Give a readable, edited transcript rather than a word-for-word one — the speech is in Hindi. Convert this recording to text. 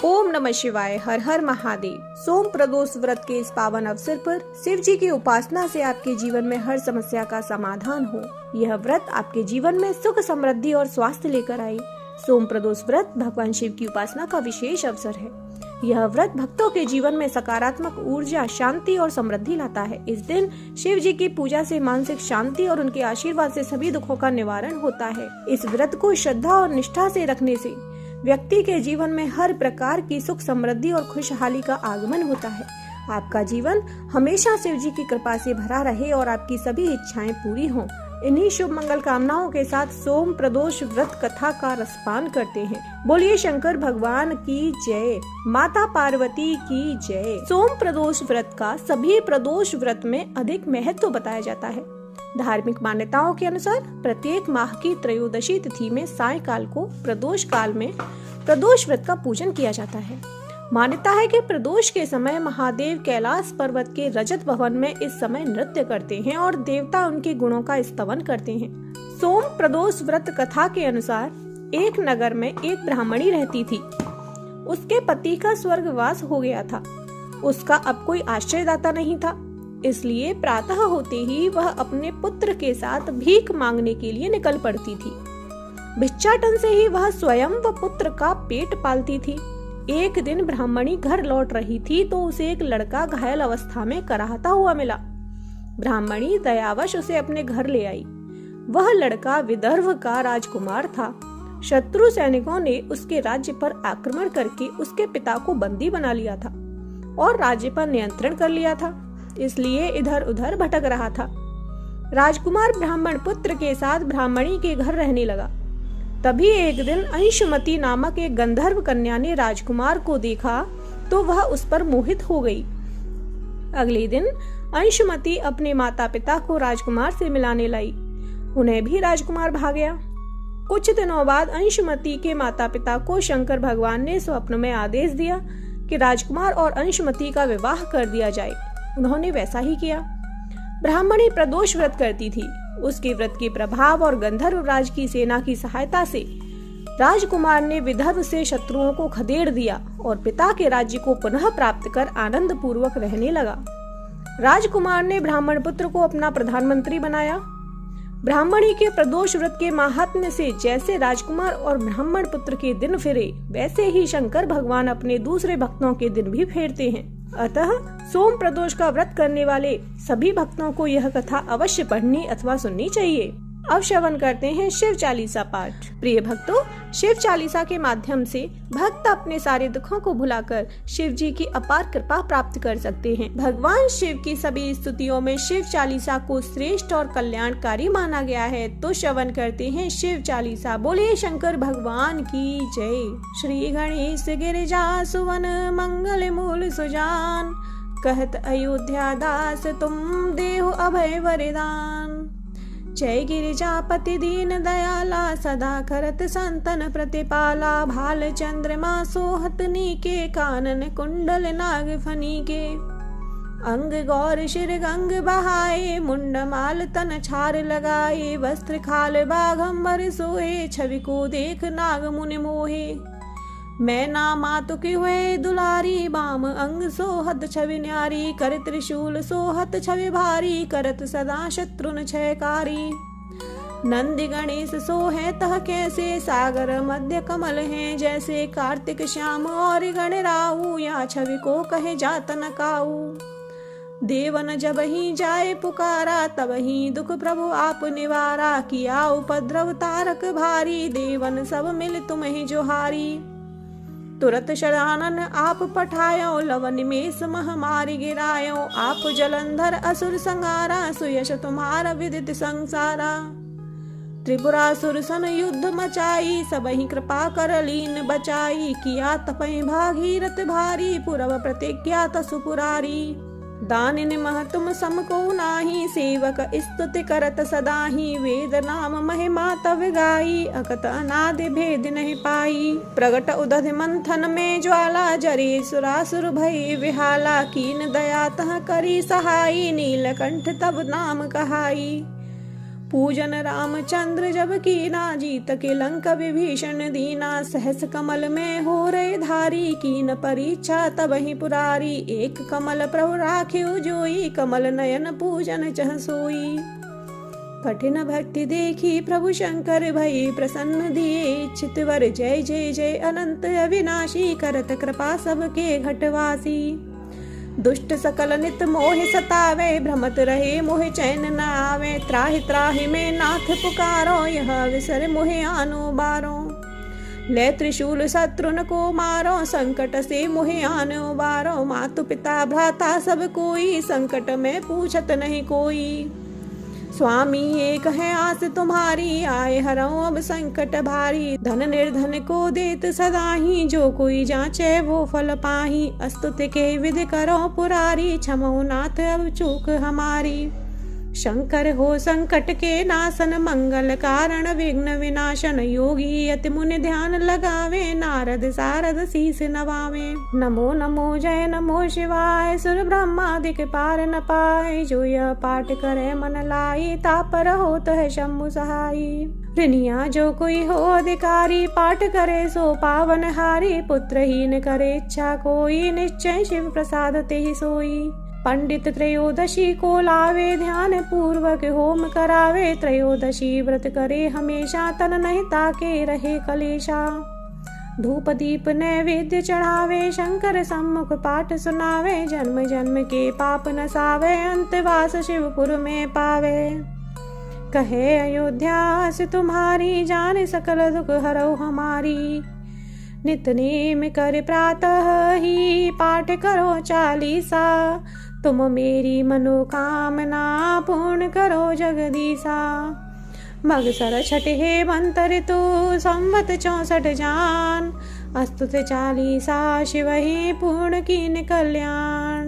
ओम नमः शिवाय। हर हर महादेव। सोम प्रदोष व्रत के इस पावन अवसर पर शिव जी की उपासना से आपके जीवन में हर समस्या का समाधान हो। यह व्रत आपके जीवन में सुख, समृद्धि और स्वास्थ्य लेकर आए। सोम प्रदोष व्रत भगवान शिव की उपासना का विशेष अवसर है। यह व्रत भक्तों के जीवन में सकारात्मक ऊर्जा, शांति और समृद्धि लाता है। इस दिन शिव जी की पूजा से मानसिक शांति और उनके आशीर्वाद से सभी दुखों का निवारण होता है। इस व्रत को श्रद्धा और निष्ठा से रखने से व्यक्ति के जीवन में हर प्रकार की सुख, समृद्धि और खुशहाली का आगमन होता है। आपका जीवन हमेशा शिव जी की कृपा से भरा रहे और आपकी सभी इच्छाएं पूरी हों। इन्हीं शुभ मंगल कामनाओं के साथ सोम प्रदोष व्रत कथा का रसपान करते हैं। बोलिए शंकर भगवान की जय, माता पार्वती की जय। सोम प्रदोष व्रत का सभी प्रदोष व्रत में अधिक महत्व बताया जाता है। धार्मिक मान्यताओं के अनुसार प्रत्येक माह की त्रयोदशी तिथि में सायंकाल को प्रदोष काल में प्रदोष व्रत का पूजन किया जाता है। मान्यता है कि प्रदोष के समय महादेव कैलाश पर्वत के रजत भवन में इस समय नृत्य करते हैं और देवता उनके गुणों का स्तवन करते हैं। सोम प्रदोष व्रत कथा के अनुसार एक नगर में एक ब्राह्मणी रहती थी। उसके पति का स्वर्गवास हो गया था। उसका अब कोई आश्रयदाता नहीं था, इसलिए प्रातः होते ही वह अपने पुत्र के साथ भीख मांगने के लिए निकल पड़ती थी। भिक्षाटन से ही वह स्वयं व पुत्र का पेट पालती थी। एक दिन ब्राह्मणी घर लौट रही थी तो उसे एक लड़का घायल अवस्था में कराहता हुआ मिला। ब्राह्मणी दयावश उसे अपने घर ले आई। वह लड़का विदर्भ का राजकुमार था। शत्रु सैनिकों ने उसके राज्य पर आक्रमण करके उसके पिता को बंदी बना लिया था और राज्य पर नियंत्रण कर लिया था, इसलिए इधर उधर भटक रहा था। राजकुमार ब्राह्मण पुत्र के साथ ब्राह्मणी के घर रहने लगा। तभी एक दिन अंशुमती नामक एक गंधर्व कन्या ने राजकुमार को देखा तो वह उस पर मोहित हो गई। अगले दिन अंशुमती अपने माता पिता को राजकुमार से मिलाने लाई। उन्हें भी राजकुमार भा गया। कुछ दिनों बाद अंशुमती के माता पिता को शंकर भगवान ने स्वप्न में आदेश दिया कि राजकुमार और अंशुमती का विवाह कर दिया जाए। उन्होंने वैसा ही किया। ब्राह्मणी प्रदोष व्रत करती थी। उसके व्रत के प्रभाव और गंधर्व राज की सेना की सहायता से राजकुमार ने विदर्भ से शत्रुओं को खदेड़ दिया और पिता के राज्य को पुनः प्राप्त कर आनंद पूर्वक रहने लगा। राजकुमार ने ब्राह्मण पुत्र को अपना प्रधानमंत्री बनाया। ब्राह्मणी के प्रदोष व्रत के महात्म्य से जैसे राजकुमार और ब्राह्मण पुत्र के दिन फिरे, वैसे ही शंकर भगवान अपने दूसरे भक्तों के दिन भी फेरते हैं। अतः सोम प्रदोष का व्रत करने वाले सभी भक्तों को यह कथा अवश्य पढ़नी अथवा सुननी चाहिए। अब श्रवण करते हैं शिव चालीसा पाठ। प्रिय भक्तों, शिव चालीसा के माध्यम से भक्त अपने सारे दुखों को भुलाकर शिव जी की अपार कृपा प्राप्त कर सकते हैं। भगवान शिव की सभी स्तुतियों में शिव चालीसा को श्रेष्ठ और कल्याणकारी माना गया है। तो श्रवण करते हैं शिव चालीसा। बोलिए शंकर भगवान की जय। श्री गणेश गिरिजा सुवन मंगल मूल सुजान, कहत अयोध्या दास तुम देहु अभय वरदान। जय गिरिजापति दीन दयाला, सदा करत संतन प्रतिपाला। भाल चंद्रमा सोहत नीके, कानन कुंडल नाग फनी के। अंग गौर शिर गंग बहाए, मुंड माल तन छार लगाए। वस्त्र खाल बाघंबर सोए, छवि को देख नाग मुनि मोहे। मैं ना मातुकी हुए दुलारी, बाम अंग सोहत छवि न्यारी। कर त्रिशूल सोहत छवि भारी, करत सदा शत्रुन क्षयकारी। नंदी गणेश सोहे तह कैसे, सागर मध्य कमल हैं जैसे। कार्तिक श्याम और गणराऊ, या छवि को कहे जात न काऊ। देवन जब ही जाए पुकारा, तब ही दुख प्रभु आप निवारा। किया उपद्रव तारक भारी, देवन सब मिल तुम्हें जोहारी। तुरत शरानन आप पठायो, लवन में महामारी गिरायो। आप जलंधर असुर संहारा, सुयश तुम्हारा विदित संसारा। त्रिपुरासुर सन युद्ध मचाई, सबहि कृपा कर लीन बचाई। किया तपय भागीरथ भारी, पुरव प्रतिज्ञा तसुपुरारी। दानिन मह तुम सम को नाही, सेवक स्तुति करत सदाही। वेद नाम महिमा तव गाई, अकत अनादि भेद नहीं पाई। प्रगट उदध मंथन में ज्वाला, जरे सुरासुर भई विहाला। कीन दया तह करी सहाई, नीलकंठ तब नाम कहाई। पूजन रामचंद्र जब कीना, जीत के लंक विभीषण दीना। सहस कमल में हो रहे धारी, कीन परीक्षा तब ही पुरारी। एक कमल प्रभु राख्यो जोई, कमल नयन पूजन चह सोई। कठिन भक्ति देखी प्रभु शंकर, भई प्रसन्न दिए चित वर। जय जय जय अनंत अविनाशी, करत कृपा सबके घटवासी। दुष्ट सकल नित मोह सतावे, भ्रमत रहे मोह चैन न आवे। त्राहि त्राहि में नाथ पुकारो, यह विसर मोहे आनो बारो। ले त्रिशूल शत्रुन को मारो, संकट से मोहे आनो बारो। मातु पिता भ्राता सब कोई, संकट में पूछत नहीं कोई। स्वामी एक है आस तुम्हारी, आए हरौ अब संकट भारी। धन निर्धन को देत सदाही, जो कोई जांचे वो फल पाही। स्तुति के विधि करो पुरारी, क्षमो नाथ अब चूक हमारी। शंकर हो संकट के नाशन, मंगल कारण विघ्न विनाशन। योगी अति मुनि ध्यान लगावे, नारद सारद शीस नवावे। नमो नमो जय नमो शिवाय, सुर ब्रह्मादिक पार न पाए। जो यह पाठ करे मन लाई, तापर होत है शंभु सहाई। ऋणिया जो कोई हो अधिकारी, पाठ करे सो पावन हारी। पुत्रहीन करे इच्छा कोई, निश्चय शिव प्रसाद ते ही सोई। पंडित त्रयोदशी को लावे, ध्यान पूर्वक होम करावे। त्रयोदशी व्रत करे हमेशा, तन नहीं ताके रहे कलेशा। धूप दीप नैवेद्य चढ़ावे, शंकर सम्मुख पाठ सुनावे। जन्म जन्म के पाप नसावे, अंतवास शिवपुर में पावे। कहे अयोध्या से तुम्हारी, जाने सकल दुख हरौ हमारी। नित नेम कर प्रातः ही, पाठ करो चालीसा। तुम मेरी मनोकामना, पूर्ण करो जगदीसा। मगसर छठ हे मंतर ऋतु, संवत 64 जान। अस्तुत चालीसा शिव ही, पूर्ण कीन कल्याण।